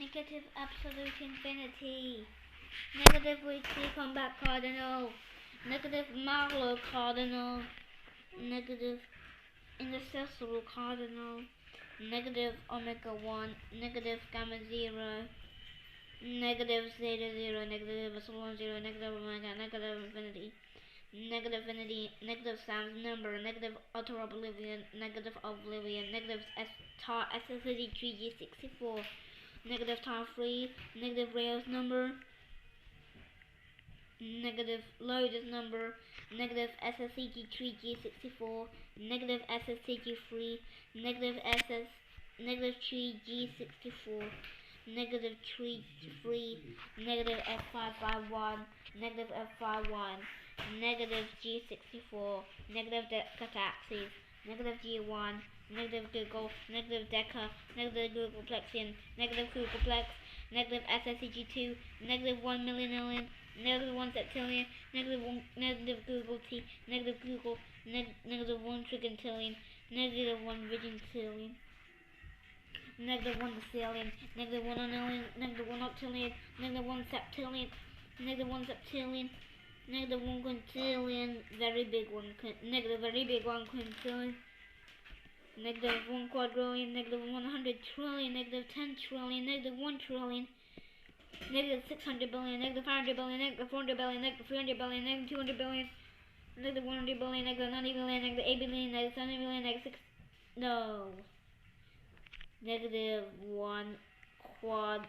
Negative absolute infinity. Negative weekly combat cardinal. Negative Marlowe cardinal. Negative intercessoral cardinal. Negative omega 1. Negative gamma 0. Negative zeta 0. Negative epsilon 0. Negative omega. Negative infinity. Negative infinity. Negative Sam's number. Negative utter oblivion. Negative oblivion. Negative tar SSD 3G64. Negative tar 3. Negative Rails number. Negative loaded number. Negative SSCG3G64. Negative SSCG3. Negative Negative 3G64. Negative 3, negative F551, negative F51, negative G64, negative Decataxis, negative G1, negative Google, negative Deca, negative Googleplexian, negative Googleplex, negative SSCG2, negative 1 million, negative 1 septillion, negative 1, negative Google T, negative Google, negative 1 trigintillion, negative 1 vigintillion. Negative 1 decillion, negative 1 nonillion, negative 1 octillion, negative 1 septillion, negative 1 septillion, negative 1 quintillion, very big one, negative very big 1 quintillion, negative 1 quadrillion, negative 100 trillion, negative 10 trillion, negative 1 trillion, negative 600 billion, negative 500 billion, negative 400 billion, negative 300 billion, negative 200 billion, negative 100 billion, negative 90 billion, negative 8 billion, negative 70 billion, negative 6, no. Negative 1 quad,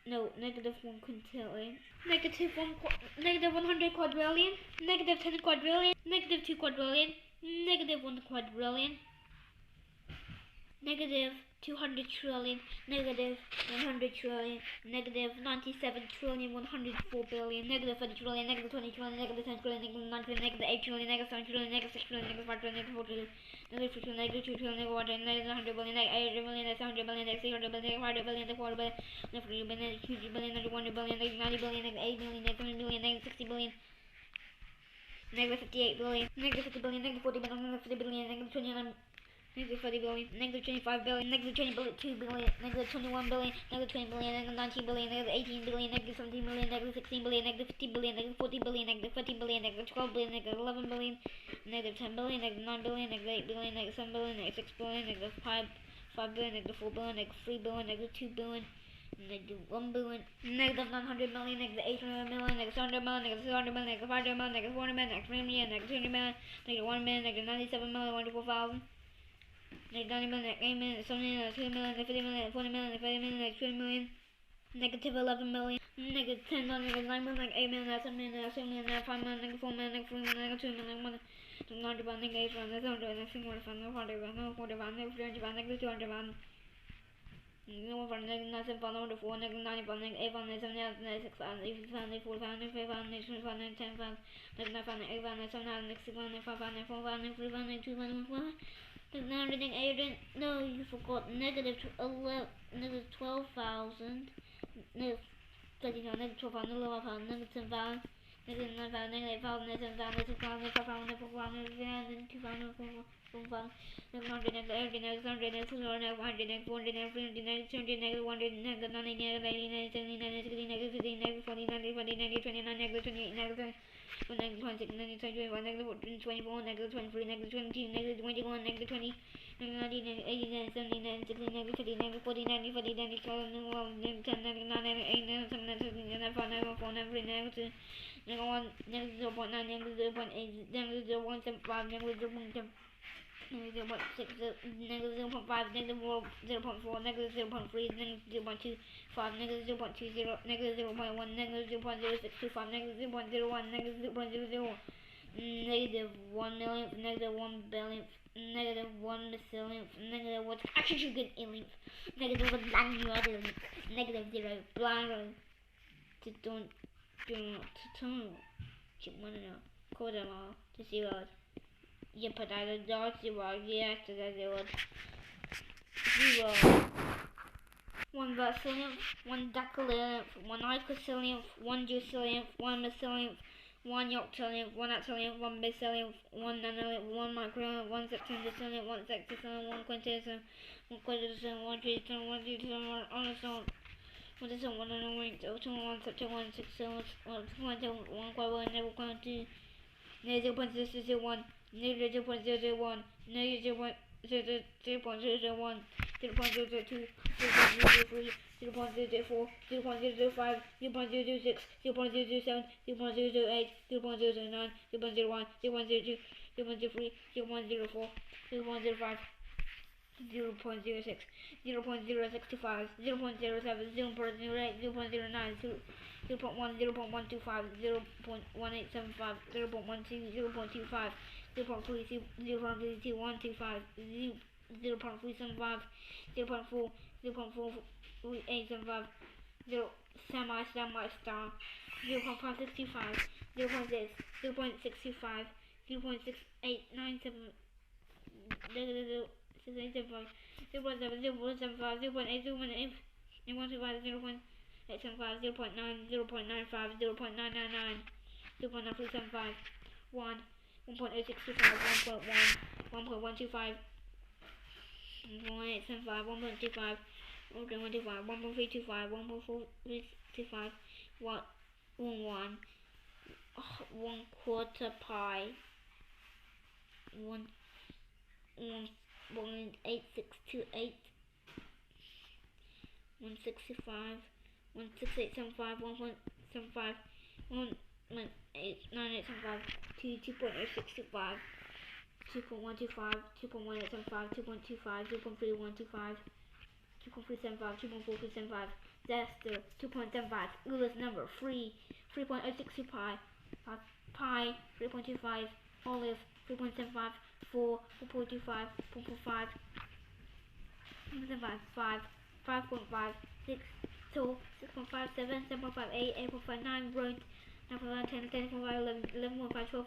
no, negative 1 quintillion, negative 100 quadrillion, negative 10 quadrillion, negative 2 quadrillion, negative 1 quadrillion, negative 200 trillion, negative 100 trillion, negative 97 trillion, 104 billion, negative 30 trillion, negative 20 trillion, negative 10 trillion, negative 9 trillion, negative 8 trillion, negative 7 trillion, negative 6 trillion, negative 5 trillion, negative 4 trillion, negative 3 trillion, negative 2 trillion, negative 1 trillion, negative 100 billion, negative 800 billion, negative 700 billion, negative 600 billion, negative 500 billion, negative 400 billion, negative 300 billion, negative 200 billion, negative 100 billion, negative 90 billion, negative 8 billion, negative 7 billion, negative 60 billion, negative 58 billion, negative 50 billion, negative 40 billion, negative 50 billion, negative 29 negative 40 billion, negative 25 billion, negative 20 billion, 2 billion, negative 21 billion, negative 20 billion, negative 19 billion, negative 18 billion, negative 17 billion, negative 16 billion, negative 50 billion, negative 40 billion, negative 30 billion, negative 12 billion, negative 11 billion, negative 10 billion, negative 9 billion, negative 8 billion, negative 7 billion, negative 6 billion, negative 5 billion, negative 4 billion, negative 3 billion, negative 2 billion, negative 1 billion, negative 900 million, negative 800 million, negative 700 million, negative 200 million, negative 500 million, negative 400 million, negative 3 million, negative 200 million, negative 1 million, negative 97 million, 104,000. Negative 90 million, negative 8 million, 7 million, negative 2 million, negative 50 million, negative 40 million, negative 80 million, negative 20 million, negative 11 million, negative 10 million, negative 9 million, negative 8 million, negative 7 million, negative 6 million, negative 5 million, negative 4 million, negative 3 million, negative 2 million, negative 1 million, negative 90 million, negative 8 million, negative 7 million, negative 6 million, negative 40 million, negative 40 million, negative 300 million, negative 200 million, negative 1 million, negative 97 million, negative 4, negative 90 million, negative 8 million, 7 million, negative 6 million, negative 5 million, 4 million, negative 5 million, negative 20 million, negative 10 million, negative 9 million, 8 million, 7 million, negative 6 million, negative 5 million, 4 million, negative 3 million, negative 2 million, 4 million. No, you forgot. Negative 12,000. Negative 13,000. Negative 12,000. Negative 11,000. Negative 10,000. Negative 9,000. Negative 8,000. Negative 7,000. Negative 6,000. Negative 5,000. Negative 4,000. Negative 3,000. Negative 2,000. Negative 4,000. Negative 100. Negative 80. Negative 100. Negative 200. Negative 100. Negative 400. Negative 300. Negative 200. Negative 100. Negative 90. Negative 80. Negative 70. Negative 60. Negative 50. Negative 40. Negative 40. Negative 29. Negative 28. Negative 30. Negative 26, negative 21, negative 24, negative 23, negative 22, negative 21, negative 20, negative 90, negative 80, negative 70, negative 60, negative 50, negative 40, negative 50, negative 12, negative 10, negative 9, negative 8, negative 7, negative 6, negative 5, negative 4, negative 3, negative 2, negative 1, negative 0.9, negative 0.8, negative 0.75, negative 0.7, negative 0.6, negative 0.5, negative 0.4, negative 0.3, negative 0.25, negative 0.20, negative 0.1, negative 0.0625, negative 0.01, negative 0.00, negative 1 millionth, negative 1 billionth, negative 1 millionth, negative 1 quadrillionth, negative 1 language, negative 0 blank, to don't quarter to zeros. You put out a dot, zero, yes, to the zero. 1 bacillionth, 1 decillionth, 1 icosillionth, 1 juicillionth, 1 mesillionth, 1 octillionth, 1 octillionth, 1 basillionth, 1 nanillionth, 1 micrillionth, 1 sextillion, 1 sextillion, 1 quintillion, 1 quadrillion, 1 trillion, 1 trillion, 1 honestillionth, 1 to 1 on 1 to 1 to 1 6 1 to 1 1 never count to negative 0.001 negative 0.001 negative 0.001 0.002 0.003 0.004 0.005 0.006 0.007 0.008 0.009 0.01 0.02 0.03 0.04 0.05 0.06 0.065 0.07 0.08 0.09 0.1 0.125 0.1875 0.12 0.25 0.32 0.3125 0.375 0.4 0.4875 0 semi star 0.565 0.6 0.625 0.6897 0.7 0.75 0.8 0.8 0.25 0.875 0.9 0.95 0.999 0.9375 1 1.0625 1.1 1.125 1.875 1.25 1.125 1.325 1.425 1 1 quarter pi 1 1.8628 165 16875 1.75 1.8975 2.8625 2.125 2.1875 2.25 2.3125 2.375 2.4375 Zester 2.75 Euler's number 3.062 pi 3.25 olive 3.75 4 4.25 4.5 5 5.5 6 2 6.5 7 7.5 8 8.59 root 9.5 10 10.5 11 11.5 12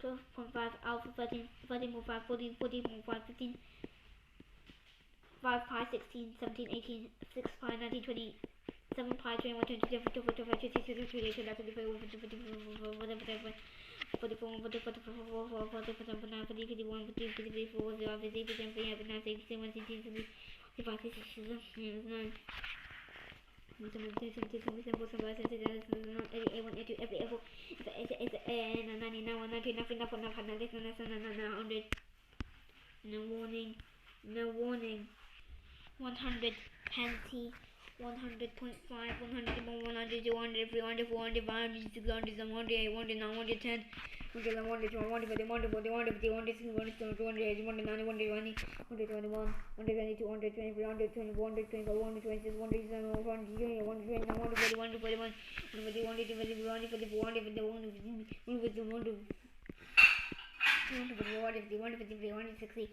12.5 alpha 13 13.5 14 14.5 15 5 pi 16 17 18 6 pi 19 20 7 pi 21 22 24 25 26 27 28 29 30 44 44 45 49 50 51 50 54 0 50 51 59 60 61 62 65 66 69 no warning, no warning. 100 penty 100.5 100 100 200 300 400 500 600 700 800 900 10 111 112 113 114 115 116 117 118 119 120 121 122 123 124 125 126 127 128 129 140 141 142 144 151 153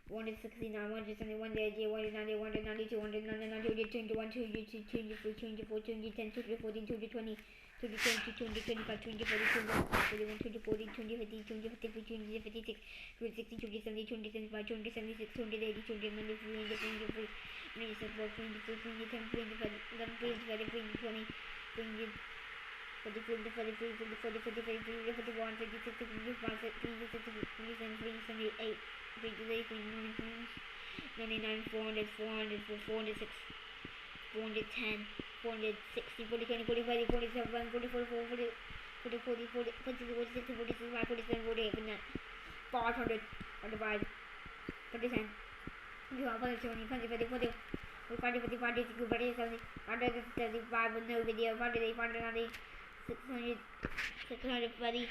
160 169 170 180 190 192 193 221 222 223 224 210 214 220 220 225 240 241 240 250 253 256 260 270 275 276 280 293 220 43, 43, 44, 45, 51, 56, 55, 56, 57, 58, 58, 99, 400, 400, 406, 410, 460, 40, 20, 45, 47, 44, 40, 40, 40, 40, 46, 47, 48, 500, 45, 47, 40, 40, 40, 575 with no video, 580, 590, 600, 600, 40,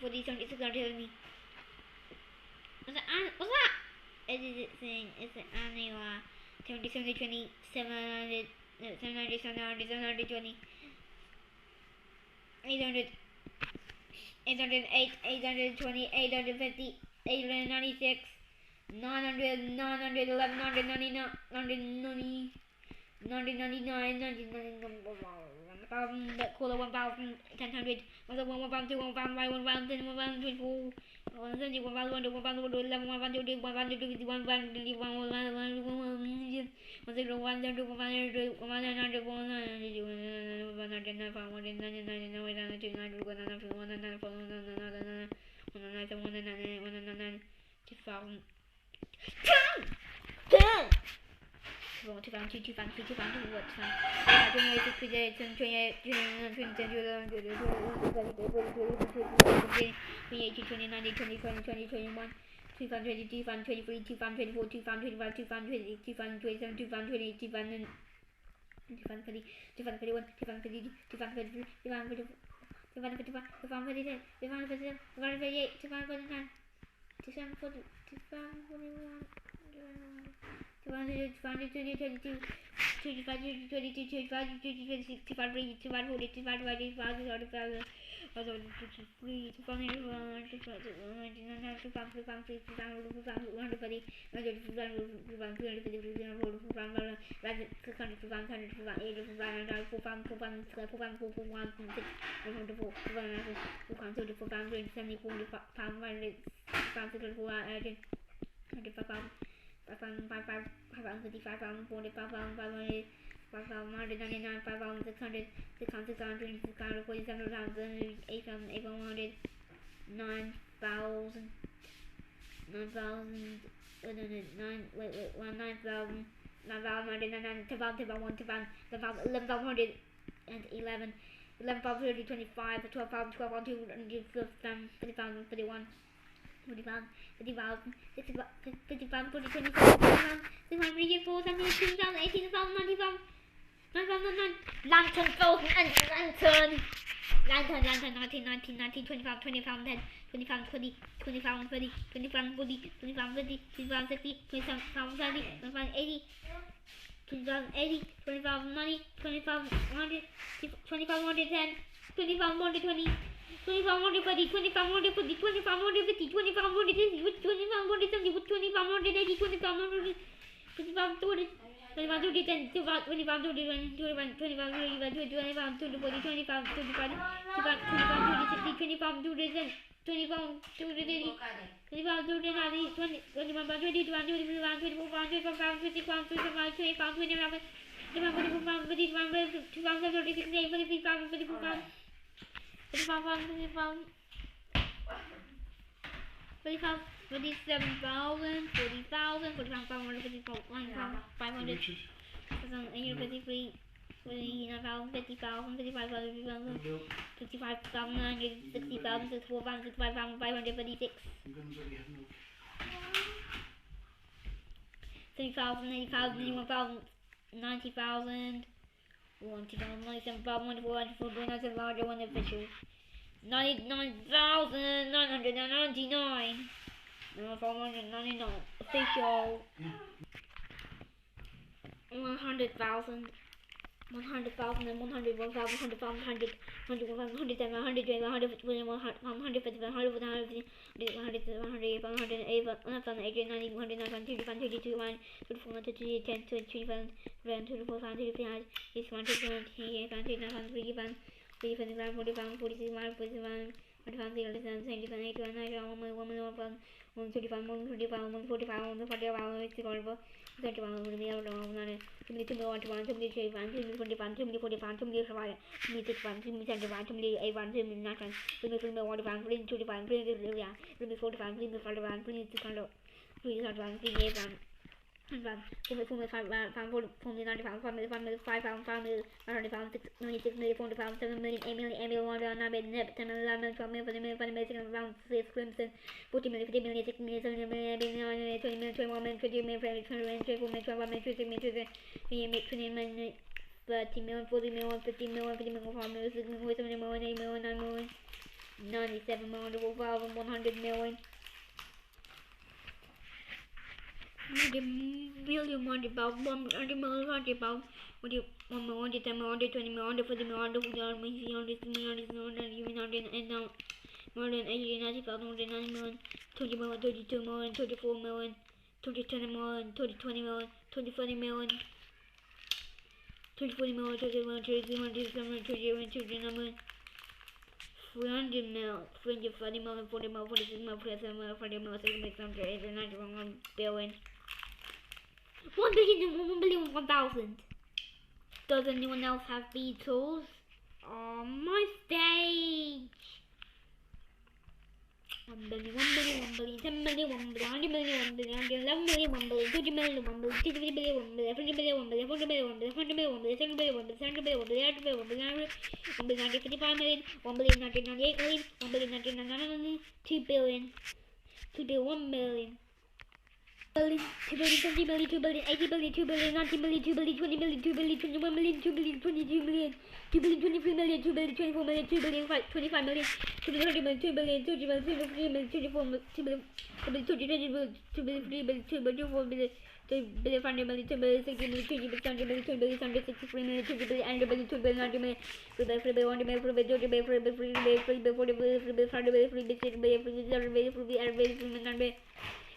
40, 70, 670. What's that? It is it saying, it's an annual 70, 70, 20, 700, 700, 700, 720, 800, 808, 820, 850, 896, 900, 900, 1100, 99, 990, 999, 1,000, cooler 1,000, 1000, 1,001, 1,002, 1,005, 1,010, 1,024, 1,070, 1,001, 1,011, 1,012, 1,050, 1,051, 1,001, 1,002, 1,003, 1,009, 1,009, 2,000. 2002, 2003, 2004, 5,199, 5,600, 6,600, 647,000, 8,100, 9,000, 9,000, 9,000, 11,111, 11,525, 12,200, 30,000, 31, 40,000, 50,000, 50,000, 40, 20, 30,000, 604, 17,000, 18,000, 19,000, 9,000, lantern, frozen, and lantern. Lantern, 19, 19, 19, 20,000, 20,000, 10, 20,000, 20, 20,000, 30, 20,000, 40, 20,000, 50, 20,000, 60, 20,000, 70, 20,000, 80, 20,000, 80, 20,000, 90, 20,000, 100, 20,000, 110, 20,000, 120, 20,000, 130, 20,000, 140, 20,000, 150, 20,000, 160, 20,000, 170, 20,000, 180, 20,000, 100, 20,000, 200, 20,000, 210, 20,000, 220, 20,000, 20,000, 240, 20,000, 240, 20,000, 260, 20,000, 210, 20,000, 280, 20,000, 290, 20,000, 22,000, 23,000, 24,000, 25,000, 50,000, 25,000, 20,000, 20,000, 24,000, 50,000, 50,000, 38, 43,000, 54,000, 55,000, 55,000, 40,000, 47,000, 40,000, 45,000, 51,000, 500, 853, 49,000, 50,000, 55,000, 55,000, 900, 60,000, 64,000, 65,000, 556, 30,000, 80,000, 81,000, 90,000, 1,000, 97,000, 1,400, 97,000, 1 official. 99,999, 499 official. 100,000, 100,000 and 100, 1,000, 100,000, 100, 100, 110, 120, 150, 150, 150, 100, 108, 180, 190, 100, 32, 24, 32, 10, 25, 24, 25, 31, 32, 28, 29, 30, 35, 40, 46, 47, 45, 77, 81, 91, 135, 135, 145, 145, 31, 32, 21, 22, 25, 25, 45, 25, 26, 27, 28, 29, 45, 45, 45, 45, 45, 100 million, 100 pound, 100 million, 100 pound, 100 million, 110 million, 120 million, 140 million, 140 million, 180, 90,000, 190 million, 20 million, 32 million, 24 million, 20 million, 20 million, 20 million, 20 million, 20 million, 30 million, 30 million, 29 million, 300 million, 340 million, 40 million, 46 million, 47 million, 40 million, 60 million, 91 billion. 1 billion and 1 billion 1,000. Does anyone else have Beatles? Oh, my stage! 1 billion, 1 billion, 1 billion, 10 million, 1 billion, 100 million, 1 billion, 11 million, 1 billion, 20 million, 1 billion, 60 billion, 1 billion, 100 million, 1 billion, 100 million, 1 billion, 100 million, 1 billion, 70 million, 1 billion, 70 million, 1 billion, 100 million, 1 billion, 1 billion, 155 million, 1 billion, 198 million, 1 billion, 199 million, 2 billion, 2 billion, 1 million. 2 billion, 70 million, 2 billion, 80 billion, 2 billion, 90 million, 2 billion, 20 million, 2 billion, 21 million, 2 billion, 22 million, 2 billion, 23 million, 2 billion, 24 million, 2 billion, 25 million, 2 billion, 100 million, 2 billion, 30 million, 2 billion, 24 million, 2 billion, 2 billion, 20 million, 2 billion, 3 billion, 2 billion, 4 billion, 2 billion, 500 million, 2 billion, 60 million, 2 billion, 700 million, 2 billion, 763 million, 2 billion, 100 million, 2 billion, 90 million, 3 billion, 3 billion, 100 million, 4 billion, 30 million, 4 billion, 3 billion, 3 billion, 40 billion, 3 billion, 500 million, 3 billion, 6 billion, 3 billion, 7 billion, 3 billion, 8 billion, 3 billion,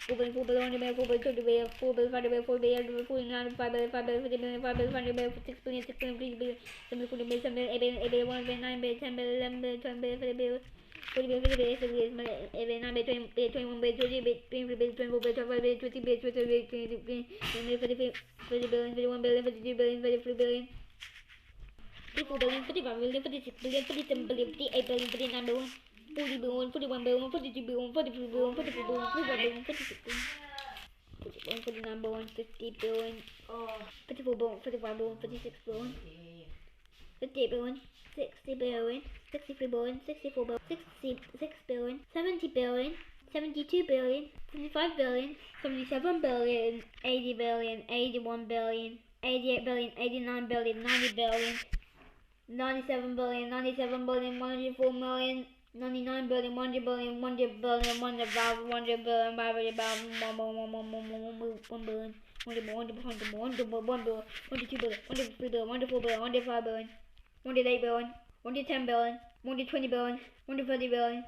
4 billion, 4 billion, 100 million, 4 billion, 30 billion, 4 billion, 500 million, 4 billion, 49, 5 billion, 5 billion, 50 million, 5 billion, 100 million, 6 billion, 6 billion, 3 billion, 7 billion, 40 billion, 7 billion, 8 billion, 8 billion, 1 billion, 9 billion, 10 billion, 11 billion, 12 billion, 13 billion, 40 billion, 50 billion, 60 billion, 8 billion, 9 billion, 20 billion, 21 billion, 28 billion, 23 billion, 24 billion, 25 billion, 20 billion, 23 billion, 22 billion, 50 billion, 51 billion, 52 billion, 53 billion, 54 billion, 55 billion, 56 billion, 57 billion, 58 billion, 59 billion, 40 billion, 41 billion, 42 billion, 43 billion, 44 billion, 45 billion, 46 billion, 49 billion, 50 billion, 54 billion, 55 billion, 56 billion, 58 billion, 60 billion, 63 billion, 64 billion, 66 billion, 70 billion, 72 billion, 75 billion, 77 billion, 80 billion, 81 billion, 88 billion, 89 billion, 90 billion, 97 billion, 97 billion, 104 million, 99 billion, 100 billion, 100 billion, 100 billion, 100 billion, 100 billion, 1 billion, 100 billion, 100 billion, 100 billion, 1 billion, 102 billion, 103 billion, 104 billion, 105 billion, 108 billion, 110 billion, 120 billion, 130 billion,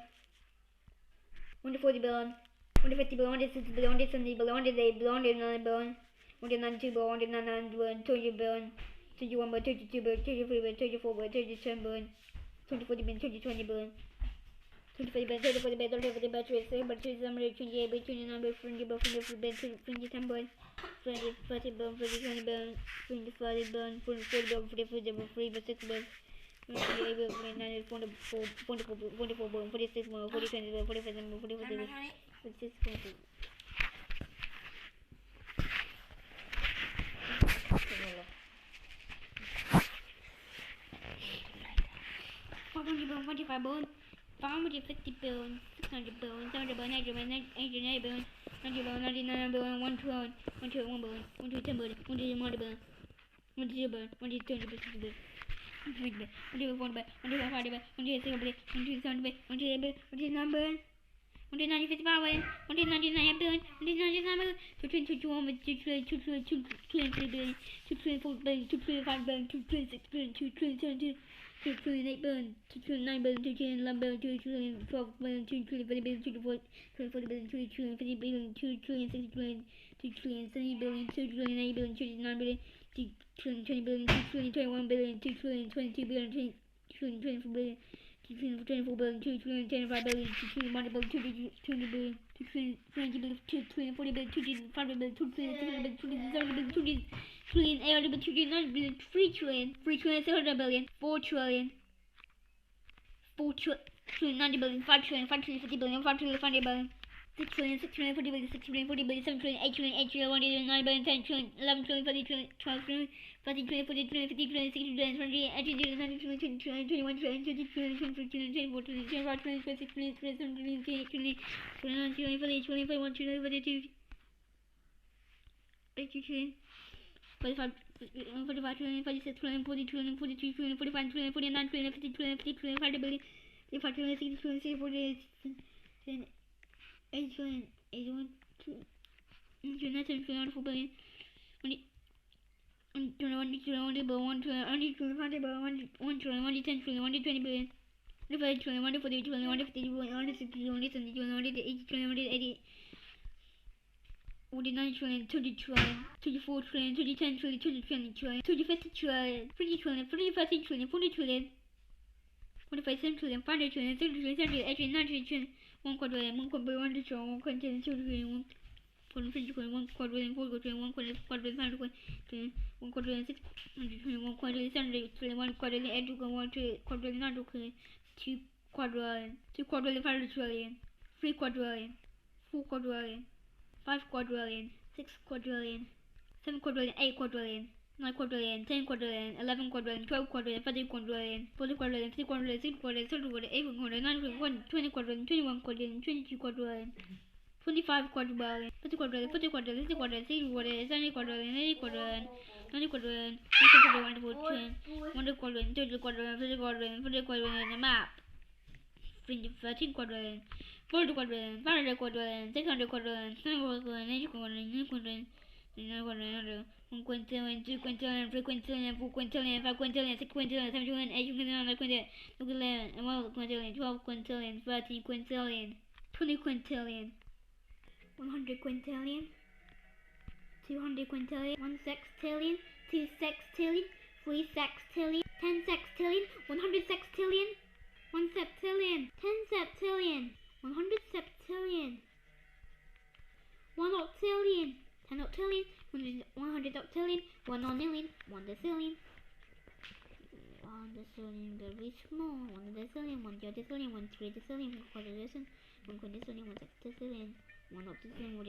140 billion, 150 billion, 160 billion, 170 billion, 180 billion, 109 billion, 192 billion, 199 billion, 20 billion, 21 billion, 32 billion, 33 billion, 34 billion, 37 billion, 20 billion, 20 billion, 20 billion, 30 billion, 30 billion, 30 billion, 28 billion, 29 billion, 30 billion, 40 billion, 10 billion, 40 billion, 20 billion, 30 billion, 40 billion, 40 billion, 6 billion, 48 billion, 49 billion, 44 billion, 46 billion, 40 billion, 45 billion, 46 billion, 46 billion. $500 billion, $45 billion, $550 billion, $600 billion, $700 billion, $800 billion, $808 billion, $90 billion, $99 billion, $1 trillion, $1 trillion, $1 billion, $1 trillion, $10 billion, $1 trillion, $100 billion, $1 trillion billion, $1 trillion, $200 billion, $1 trillion, $1 trillion, $1 trillion, $4 billion, $1 trillion, $5 billion, $1 trillion, $6 billion, $1 trillion, $7 billion, $1 trillion, $8 billion, $1 trillion, $9 billion, $1 trillion, $55 billion, $1 trillion, $99 billion, $1 trillion, $99 billion, $2 trillion, $2 trillion, $2 trillion, $2 trillion, $3 billion, $2 trillion, $4 billion, $2 trillion, $5 billion, $2 trillion, $6 billion, $2 trillion, $7 billion, 2 trillion 8 billion, 2 trillion 9 billion, 2 trillion 11 billion, 2 trillion 12 billion, 2 trillion 30 billion, 2 trillion 40 billion, 2 trillion 50 billion, 2 trillion 60 billion, 2 trillion 70 billion, 2 trillion 8 billion, 2 trillion 9 billion, 2 trillion 20 billion, 2 trillion 21 billion, 2 trillion 22 billion, 2 trillion 24 billion, 2 trillion 24 billion, 2 trillion 25 billion, 2 trillion 100 billion, 2 trillion 200 billion, 2 trillion 20 billion, 2 trillion 40 billion, 2 trillion 500 billion, 2 trillion 600 billion, 2 trillion 700 billion, 2 trillion 800 billion, 2 trillion 900 billion, 3 trillion 600 billion, 4 trillion 90 billion, 5 trillion 50 billion, 5 trillion 500 billion, 6 trillion 40 billion, 6 trillion 40 billion, 7 trillion 8 trillion 8 trillion 1 trillion 9 billion, 10 trillion 11 trillion 30 trillion 12 trillion 13 trillion 14 trillion 15 trillion 16 trillion 20 trillion 18 trillion 19 trillion 20 trillion 21 trillion 22 trillion 23 trillion 24 trillion 25 trillion 26 trillion 27 trillion 28 trillion 29 trillion 38 trillion 41 trillion 42 80 trillion 45 trillion 46 trillion 40 trillion 43 trillion 45 trillion 49 trillion 50 trillion 50 trillion 500 billion 55 trillion 60 trillion 64 trillion 8 trillion 81 trillion 97 trillion 4 billion 1 trillion 1 trillion 1 trillion 1 trillion 100 billion 1 trillion 110 trillion 120 billion 1 trillion 140 trillion 150 trillion 160 trillion 170 trillion 180 trillion 180 49 trillion 30 trillion 34 trillion 30 10 trillion 20 trillion 30 50 trillion 30 trillion 30 trillion 40 trillion 45 trillion 500 trillion 30 trillion 70 trillion 8 trillion 9 trillion 1 quadrillion 1 quadrillion 1 trillion 1 quadrillion 2 trillion 1 trillion 1 quadrillion 4 quadrillion 1 quadrillion 5 trillion 1 quadrillion 6 trillion 1 quadrillion 7 trillion 1 quadrillion 8 trillion 1 quadrillion 9 trillion 2 quadrillion 5 trillion 3 quadrillion, 4 quadrillion, 5 quadrillion, 6 quadrillion, 7 quadrillion, 8 quadrillion, 9 quadrillion, 10 quadrillion, 11 quadrillion, 12 quadrillion, 13 quadrillion, 14 quadrillion, 15 quadrillion, 16 quadrillion, 17 quadrillion, 18 quadrillion, 19 quadrillion, 20 quadrillion, 21 quadrillion, 22 quadrillion, 25 quadrillion, 50 quadrillion, 50 quadrillion, 60 quadrillion, 60 quadrillion, 70 quadrillion, 80 quadrillion, 90 quadrillion, 100 quadrillion, 100 quadrillion, 30 quadrillion, 50 quadrillion, 50 quadrillion, the map, 13 quadrillion, 40 quadrillion, 500 quadrillion, 600 quadrillion, 700 quadrillion, 80 quadrillion, 9 quadrillion, 9 quadrillion, 1 quintillion, 2 quintillion, 3 quintillion, 4 quintillion, 5 quintillion, 6 quintillion, 7 quintillion, 8 quintillion, 9 quintillion, 2 quintillion, 11 quintillion, 12 quintillion, 13 quintillion, 20 quintillion, 100 quintillion, 200 quintillion, 1 sextillion, 2 sextillion, 3 sextillion, 10 sextillion, 100 sextillion, 1 septillion, 10 septillion, 100 septillion, 1 octillion, 10 octillion, 100 octillion, 1 nonillion, 1 decillion, 1 decillion very small, 1 decillion, 1 decillion, 1 trillion, 1 quadrillion, 1 quintillion, 1 sextillion, 1 octillion, 1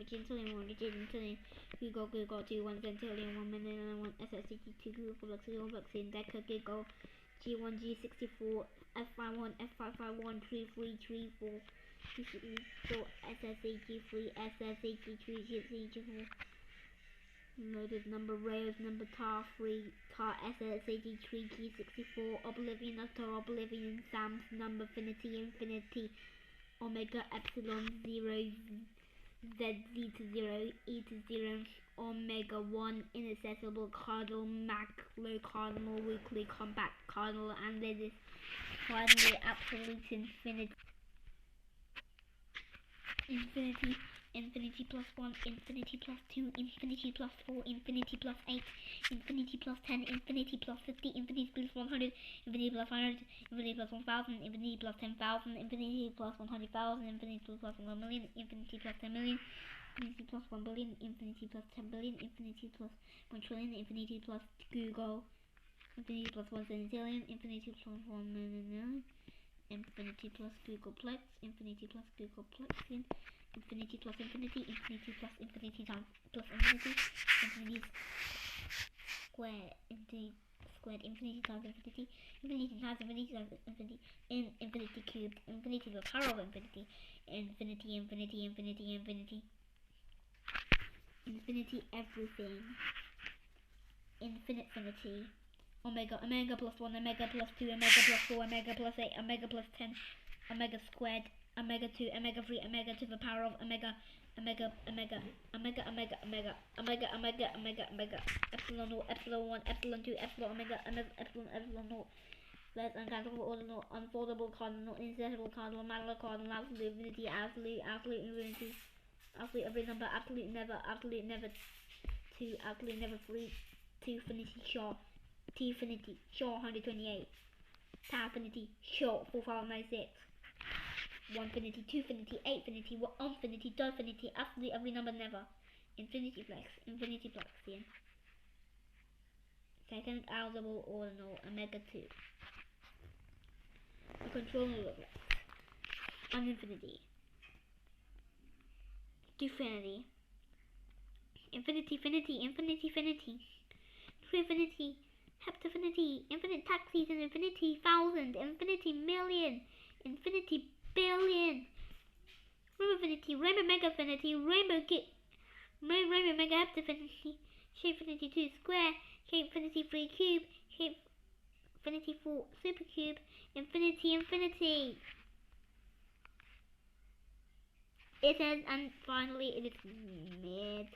quintillion, 1 quintillion, Google, 2, 1 centillion, 1 million, 1 SSCT, 2 Google Blocks, 0 Blocks in Deca, Giggle, G1, G64, F51, F551, 3334, GCE, 4, SSAG3, SSAG3, GCE4, loaded number rails, number tar 3, tar SSAG3, G64, Oblivion, Star Oblivion, Sam's number infinity, Omega, Epsilon, 0, Z to 0, E to 0, Omega 1, inaccessible, cardinal, macro, cardinal, weekly, compact, cardinal, and there is finally absolute infinity. Infinity plus 1, infinity plus 2, infinity plus 4, infinity plus 8, infinity plus 10, infinity plus 50, infinity plus 100, infinity plus 100, infinity plus 1000, infinity plus 10,000, infinity plus 100,000, infinity plus 1 million, infinity plus 10 million, infinity plus 1 billion, infinity plus 10 billion, infinity plus 1 trillion, infinity plus Google, infinity plus 1 centillion, infinity plus 1 million, infinity plus Googleplex, infinity plus Googleplex, infinity plus infinity, infinity plus infinity times plus infinity, infinity squared, infinity squared, infinity times infinity, infinity times infinity times infinity, infinity cubed, infinity to the power of infinity, infinity, infinity, infinity, infinity, infinity everything, infinity. Omega, omega plus 1, omega plus 2, omega plus 4, omega plus 8, omega plus 10, omega squared, omega 2, omega 3, omega to the power of omega, omega, epsilon 0, epsilon 1, epsilon 2, epsilon omega, epsilon 0, less uncountable, ordinal, unfoldable, cardinal, inaccessible, cardinal, modular, cardinal, absolute infinity, absolute infinity, absolute every number, absolute never 2, absolute never 3, 2 infinity short, T infinity short 128, tau infinity short 4096, 1 infinity, 2 infinity, 8 infinity, 1 infinity, 2 infinity, absolutely every number never, infinity flex, yeah. Second algebral ordinal, omega 2. The control flex, on infinity, to infinity, infinity, to infinity, heptafinity, infinite taxis and infinity thousand, infinity million, infinity billion, rainbow infinity, rainbow mega infinity, rainbow mega heptafinity, shape infinity 2 square, shape infinity 3 cube, shape infinity 4 supercube, infinity. It says, and finally it is midnight.